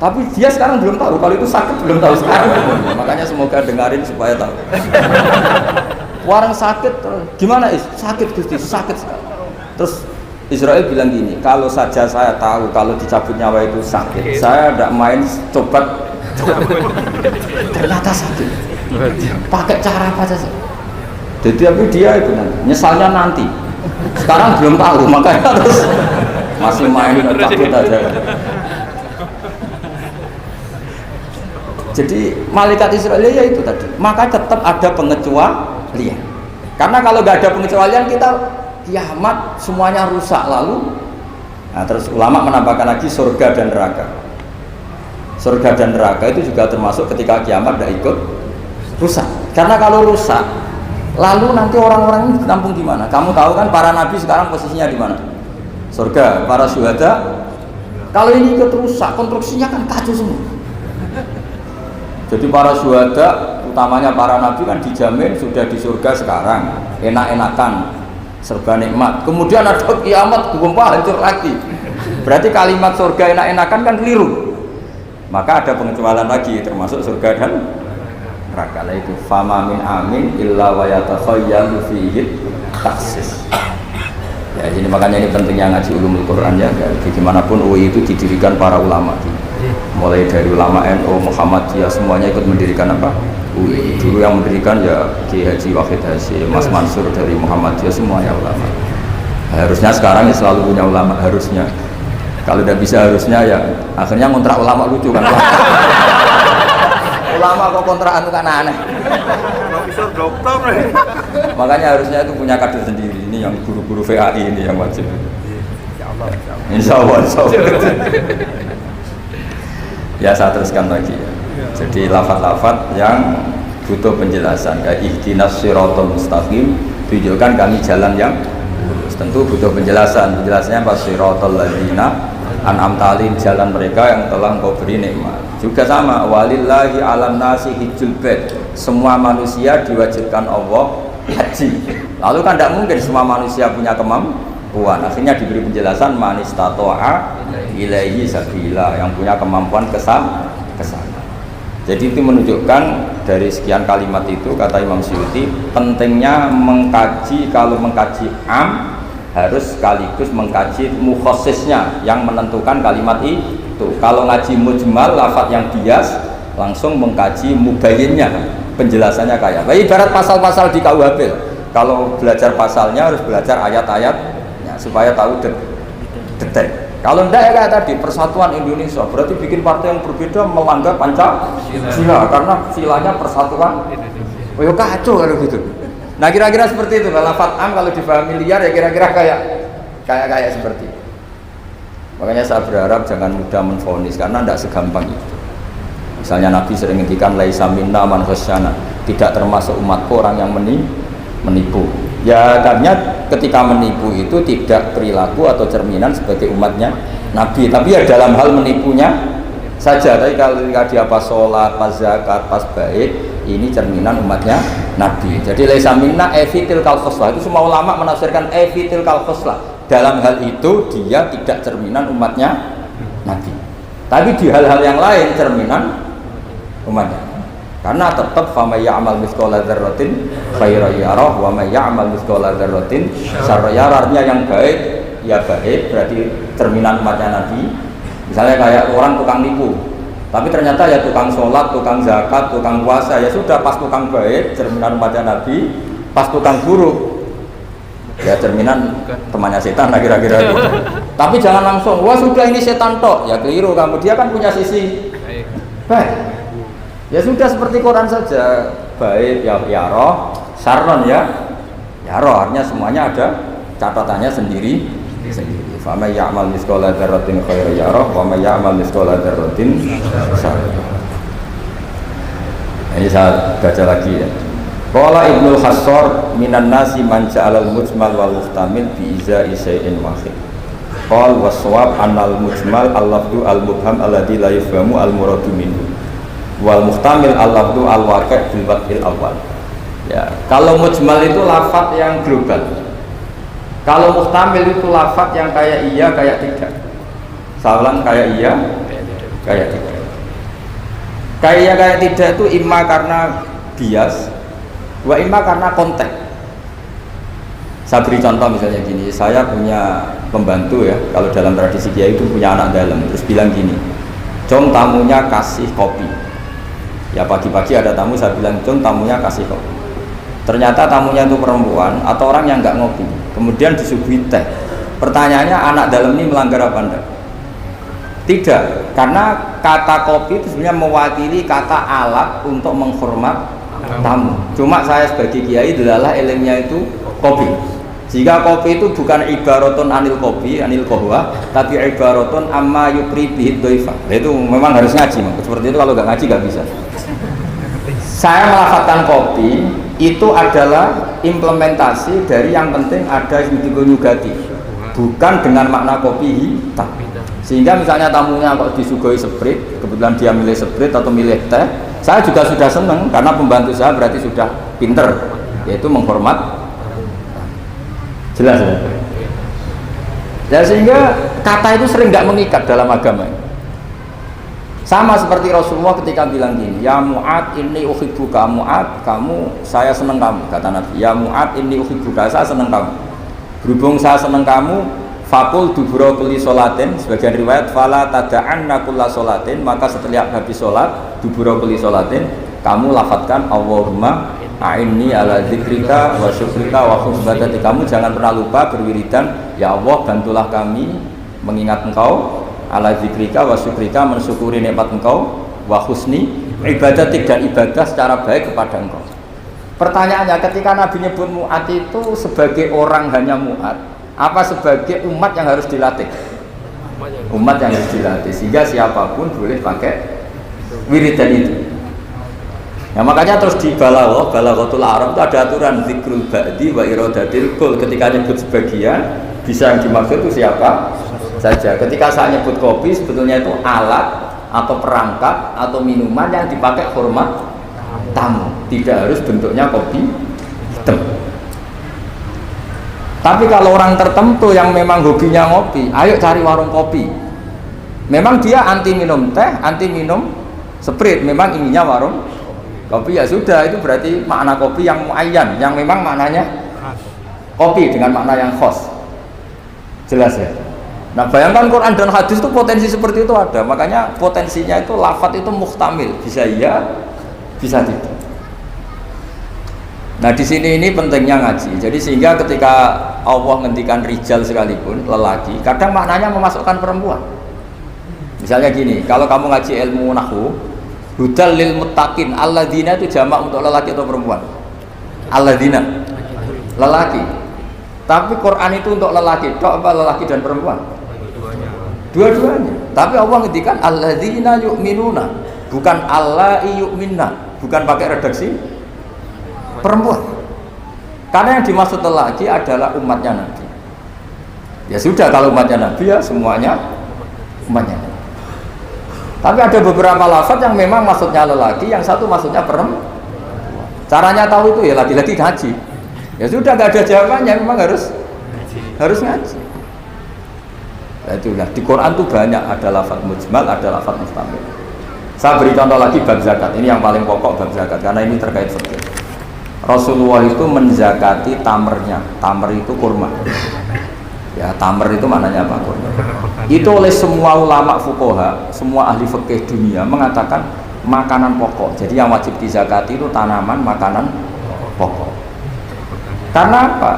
Tapi dia sekarang belum tahu, kalau itu sakit belum tahu sekarang. Makanya semoga dengarin supaya tahu. Orang sakit, gimana sakit Gusti, sakit sekali. Terus Israel bilang gini, kalau saja saya tahu kalau dicabut nyawa itu sakit, saya tidak main coba. Ternyata sakit. Pakai cara apa saja. Jadi tapi dia itu nyesalnya nanti. Sekarang belum tahu, makanya terus masih main cabut aja. Jadi malaikat Israel ya itu tadi. Maka tetap ada pengecualian. Karena kalau nggak ada pengecualian kita kiamat semuanya rusak lalu. Nah, terus ulama menambahkan lagi surga dan neraka. Surga dan neraka itu juga termasuk ketika kiamat tidak ikut rusak. Karena kalau rusak, lalu nanti orang-orang ini ditampung di mana? Kamu tahu kan para nabi sekarang posisinya di mana? Surga. Para syuhada, kalau ini ikut rusak, konstruksinya kan kacau semua. Jadi para syuhada, utamanya para nabi kan dijamin sudah di surga sekarang, enak-enakan, serba nikmat. Kemudian ada kiamat, gempa hancur lagi. Berarti kalimat surga enak-enakan kan keliru. Maka ada pengecualian lagi termasuk surga dan neraka. Itu fama min amin illa wa yatakhayyalu fihi taksis. Ya, jadi makanya ini pentingnya ngaji ulumul Quran ya. Bagaimanapun UI itu didirikan para ulama. Mulai dari ulama NU, Muhammadiyah semuanya ikut mendirikan apa? UI. Dulu yang mendirikan ya Ki Haji Wahid Hasyim, Mas Mansur dari Muhammadiyah semuanya ulama. Harusnya sekarang ya selalu punya ulama harusnya. Kalau tidak bisa harusnya ya akhirnya kontrak ulama lucu kan. Ulama kok kontrakan itu kan aneh. Profesor dokter. Makanya harusnya itu punya kader sendiri. Ini yang guru-guru VAI ini yang wajib. Insyaallah. Insyaallah. Ya saya teruskan lagi ya. Jadi lafaz-lafaz yang butuh penjelasan kayak ihdinas siratal mustaqim, tunjukkan kami jalan yang lurus. Tentu butuh penjelasan. Penjelasannya pas siratal ladzina an'amta alaihim, jalan mereka yang telah Engkau beri nikmat. Juga sama walillahi 'alan nasi hijjul bait. Semua manusia diwajibkan Allah haji. Lalu kan tidak mungkin semua manusia punya kemampuan. Akhirnya diberi penjelasan man istata'a ilaihi sabila, yang punya kemampuan kesana. Jadi itu menunjukkan dari sekian kalimat itu kata Imam Suyuti pentingnya mengkaji, kalau mengkaji am harus sekaligus mengkaji mukhasisnya yang menentukan kalimat itu. Kalau ngaji mujmal lafaz yang bias langsung mengkaji mubayyinnya, penjelasannya kayak ibarat pasal-pasal di KUHP. Kalau belajar pasalnya harus belajar ayat-ayatnya supaya tahu detail. Kalau enggak ya kayak tadi persatuan Indonesia berarti bikin partai yang berbeda melanggar Pancasila karena silanya persatuan. Oh kacau kalau gitu. Nah kira-kira seperti itu. Lafaz am kalau difahami liar ya kira-kira kayak seperti itu. Makanya saya berharap jangan mudah menvonis karena tidak segampang itu. Misalnya Nabi sering ngendikan laisa minna man khasyana, tidak termasuk umatku orang yang menipu. Ya karena ketika menipu itu tidak perilaku atau cerminan sebagai umatnya Nabi, tapi ya dalam hal menipunya saja. Tapi kalau dia pas sholat, pas zakat, pas baik, ini cerminan umatnya Nabi. Jadi laisa minna evitil kal khoslah, itu semua ulama menafsirkan evitil kal khoslah. Dalam hal itu dia tidak cerminan umatnya Nabi. Tapi di hal-hal yang lain cerminan umatnya. Karena tetap fama ya'mal mithqala dzarratin khairan yarah wa may ya'mal mithqala dzarratin syarran yarah. Artinya yang baik ya baik, berarti cerminan umatnya Nabi. Misalnya kayak orang tukang nipu, tapi ternyata ya tukang sholat, tukang zakat, tukang puasa, ya sudah pas tukang baik cerminan umatnya Nabi, pas tukang buruk ya cerminan temannya setan lah kira-kira gitu. Tapi jangan langsung wah sudah ini setan tok, ya keliru kamu, dia kan punya sisi baik. Ya sudah seperti Quran saja, baik ya roh, syarron ya roh, artinya semuanya ada catatannya sendiri. Fama ya'mal mithqala dzarratin khairan yarah wa may ya'mal mithqala dzarratin syarran. Ini saya baca lagi ya. Qala Ibnu Hassar minan nasi man ja'alal mujmal wal muhtamil bi iza'i syai'in wahid. Qal was-shawab annal mujmal al-lafdu al-mubham alladhi la yufhamu al-muradu minhu. Wal muhtamil al-lafdu al-waqi' bil wad'il awal. Ya, kalau mujmal itu lafaz yang global. Kalau muhtamil itu lafaz yang kayak iya kayak tidak. Saya kayak iya kayak tidak. Kayak iya kayak tidak itu imma karena bias, wa imma karena konteks. Saya beri contoh misalnya gini, saya punya pembantu ya, kalau dalam tradisi kiai itu punya anak dalam, terus bilang gini, "Jom tamunya kasih kopi." Ya pagi-pagi ada tamu, saya bilang Jom tamunya kasih kopi. Ternyata tamunya itu perempuan atau orang yang nggak ngopi, kemudian disuguhi teh. Pertanyaannya anak dalam ini melanggar apa enggak? Tidak, karena kata kopi itu sebenarnya mewakili kata alat untuk menghormat tamu. Cuma saya sebagai kiai adalah ilmunya itu kopi. Jika kopi itu bukan ibaratun anil kopi, anil kohwa, tapi ibaratun amma yukri bihid doifa. Itu memang harus ngaji, seperti itu kalau nggak ngaji nggak bisa. Saya melafalkan kopi itu adalah implementasi dari yang penting ada nyugati, bukan dengan makna kopi hitam. Sehingga misalnya tamunya kok disuguhi sprit, kebetulan dia milih sprit atau milih teh, saya juga sudah senang karena pembantu saya berarti sudah pinter, yaitu menghormat. Jelas ya? Ya sehingga kata itu sering nggak mengikat dalam agama. Sama seperti Rasulullah ketika bilang gini, ya Mu'ad inni uhibbuka, Mu'ad kamu saya senang kamu, kata Nabi. Ya Mu'ad inni uhibbuka, saya senang kamu. Berhubung saya senang kamu, fakul dubura kulli sholatin, sebagian riwayat fala tada'anna kulla sholatin, maka setiap habis sholat dubura kulli sholatin kamu lafadzkan Allahumma a'inni ala dzikrika wa syukrika wa husni ibadati. Kamu jangan pernah lupa berwiridan, ya Allah bantulah kami mengingat Engkau, ala dzikrika wa syukrika, mensyukuri nikmat Engkau, wa husni ibadatik, dan ibadah secara baik kepada Engkau. Pertanyaannya, ketika Nabi nyebut Mu'ad itu sebagai orang hanya Mu'ad, apa sebagai umat yang harus dilatih? Umat yang harus dilatih, sehingga siapapun boleh pakai wiridan itu. Ya makanya terus di balaghatul Arab itu ada aturan zikrul ba'di wa iradatil kul. Ketika nyebut sebagian, bisa yang dimaksud itu siapa saja. Ketika saya nyebut kopi, sebetulnya itu alat atau perangkat atau minuman yang dipakai hormat tamu, tidak harus bentuknya kopi hitam. Tapi kalau orang tertentu yang memang hobinya ngopi, ayo cari warung kopi. Memang dia anti minum teh, anti minum sprit, memang inginnya warung kopi, ya sudah, itu berarti makna kopi yang muayyan, yang memang maknanya kopi dengan makna yang khas. Jelas ya? Nah bayangkan Quran dan hadis itu potensi seperti itu ada, makanya potensinya itu lafadz itu muhtamil, bisa iya, bisa tidak. Nah di sini ini pentingnya ngaji. Jadi sehingga ketika Allah ngendikan rijal sekalipun lelaki, kadang maknanya memasukkan perempuan. Misalnya gini, kalau kamu ngaji ilmu nahwu, hudal lil muttaqin, alladzina itu jamak untuk lelaki atau perempuan? Alladzina, lelaki. Tapi Quran itu untuk lelaki, tok apa lelaki dan perempuan? Dua-duanya. Tapi Allah ngendikan alladzina yu'minuna, bukan allai yu'minna, bukan pakai redaksi perempuan. Karena yang dimaksud lelaki adalah umatnya Nabi. Ya sudah, kalau umatnya Nabi ya semuanya umatnya Nabi. Tapi ada beberapa lafaz yang memang maksudnya lelaki, yang satu maksudnya perempuan. Caranya tahu itu ya lagi-lagi ngaji. Ya sudah, nggak ada jawabannya, memang harus ngaji. Nah, itulah di Quran tuh banyak ada lafaz mujmal, ada lafaz mustamil. Saya beri contoh lagi bab zakat. Ini yang paling pokok bab zakat karena ini terkait fikih. Rasulullah itu menzakati tamernya. Tamer itu kurma. Ya, tamer itu maknanya apa? Kurma. Itu oleh semua ulama fuqaha, semua ahli fikih dunia mengatakan makanan pokok. Jadi yang wajib dizakati itu tanaman, makanan pokok. Karena apa?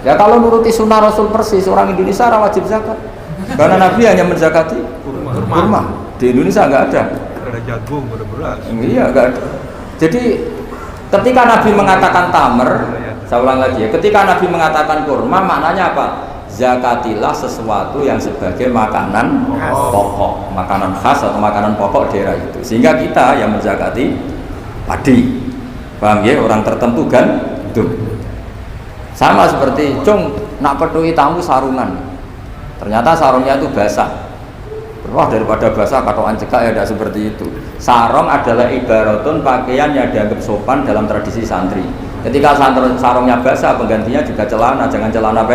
Ya kalau nuruti sunnah Rasul persis, orang Indonesia wajib zakat. Karena Nabi hanya menzakati kurma. Di Indonesia nggak ada. Ada jagung, ada beras. Iya, nggak ada. Jadi ketika Nabi mengatakan tamer, saya ulang lagi ya, ketika Nabi mengatakan kurma, maknanya apa? Zakatilah sesuatu yang sebagai makanan pokok, makanan khas atau makanan pokok daerah itu. Sehingga kita yang menzakati padi, paham ya? Orang tertentu kan, itu sama seperti cung nak peduli tamu sarungan, ternyata sarungnya itu basah. Wah, daripada basah katoan cekak, ya tidak seperti itu. Sarung adalah ibaratun pakaian yang dianggap sopan dalam tradisi santri. Ketika sarungnya basah, penggantinya juga celana, jangan celana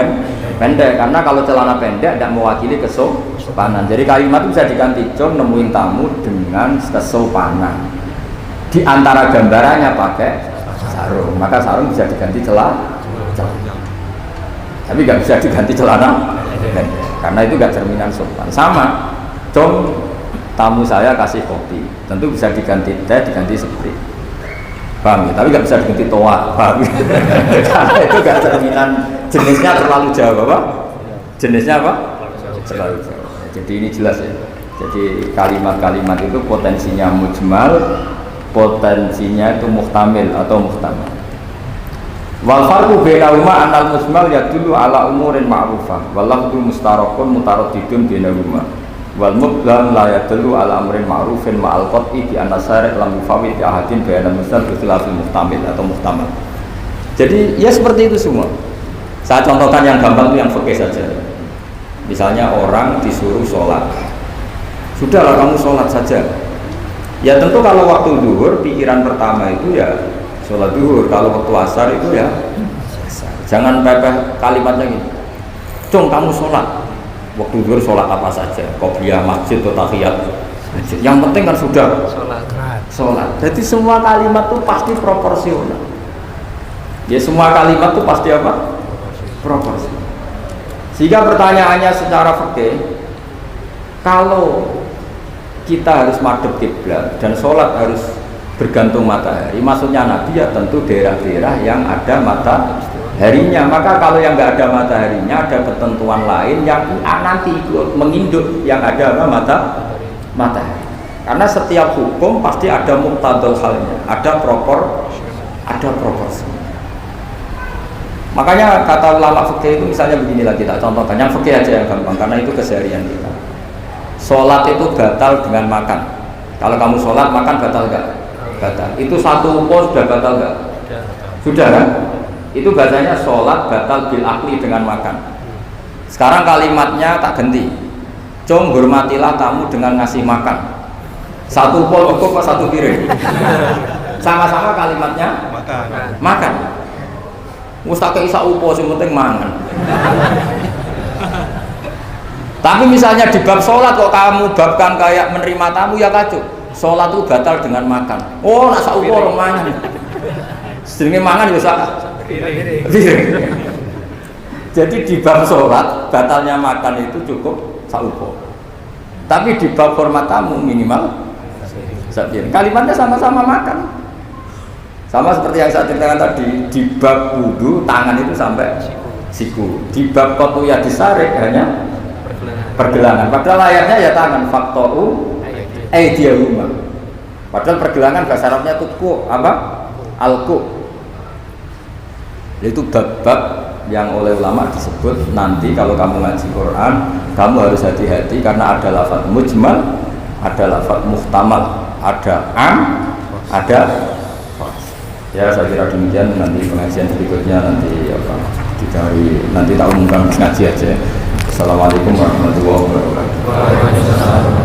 pendek. Karena kalau celana pendek tidak mewakili kesopanan. Jadi kalimat itu bisa diganti, cung nemuin tamu dengan kesopanan. Di antara gambarannya pakai sarung, maka sarung bisa diganti celana. Tapi nggak bisa diganti celana pendek, karena itu nggak cerminan sopan. Sama. Cung tamu saya kasih kopi, tentu bisa diganti teh, diganti sprit, paham ya? Tapi nggak bisa diganti toa, paham ya? Karena itu nggak cerminan, jenisnya terlalu jauh, apa? Jenisnya apa? Terlalu jauh. Jadi ini jelas ya. Jadi kalimat-kalimat itu potensinya mujmal, potensinya itu muhtamil atau muhtamal. Wal farqu bainahuma annal mujmal yadullu ala umurin ma'rufah wal lafdhu mustarakun mutaraddidun bainahuma. Wal mubham la yadullu ala amrin ma'rufin ma'al qat'i bi anna syari' lam yufawwid ahadin bayanan musnad bi khilafil muhtamil atau muhtamal. Jadi ya seperti itu semua. Saya contohkan yang gampang itu yang fikih saja. Misalnya orang disuruh sholat, sudahlah kamu sholat saja. Ya tentu kalau waktu zuhur pikiran pertama itu ya sholat zuhur. Kalau waktu asar itu ya jangan pepeh kalimatnya gitu. Cung kamu sholat. Waktu zuhur sholat apa saja, qobliyah masjid atau tahiyat masjid. Yang penting kan sudah sholat. Jadi semua kalimat itu pasti proporsional. Ya semua kalimat itu pasti apa? Proporsional. Sehingga pertanyaannya secara fikih, kalau kita harus madhep kiblat dan sholat harus bergantung matahari, maksudnya Nabi ya tentu daerah-daerah yang ada mataharinya. Maka kalau yang nggak ada mataharinya, ada ketentuan lain yang nanti ikut menginduk yang ada apa? Matahari. Karena setiap hukum pasti ada muqtadal halnya, ada proporsi. Makanya kata ulama fikih itu misalnya beginilah, kita contohkan yang fikih aja yang gampang karena itu keseharian kita. Sholat itu batal dengan makan. Kalau kamu sholat makan batal nggak? Batal. Itu satu upo sudah batal nggak? Sudah kan? Itu bahasanya sholat batal bil akli dengan makan. Sekarang kalimatnya tak ganti. Cung hormatilah tamu dengan ngasih makan. Satu upo cukup apa satu piring? Sama-sama kalimatnya makan. Mustaqil isa upo sing penting mangan. Tapi misalnya di bab sholat kok kamu babkan kayak menerima tamu ya kacau. Sholat itu batal dengan makan. Oh nak sak upo orang mangan. Sedenge mangan ya sak. Jadi di bab sholat batalnya makan itu cukup sak upo. Tapi di bab hormat tamu minimal sak piring. Kalimatnya sama-sama makan. Sama seperti yang saya ceritakan tadi, di bab wudu tangan itu sampai siku. Di bab qotuyah disarik hanya pergelangan. Padahal ayatnya ya tangan, faktoru aydiyahuma. Padahal pergelangan bahasa Arabnya tutku apa? Alku. Itu bab-bab yang oleh ulama disebut nanti kalau kamu ngaji Quran, kamu harus hati-hati karena ada lafaz mujmal, ada lafaz muhtamal, ada ada. Ya saya kira demikian, nanti pengajian berikutnya nanti apa dicari, nanti tak umumkan ngaji aja. Assalamualaikum warahmatullahi wabarakatuh.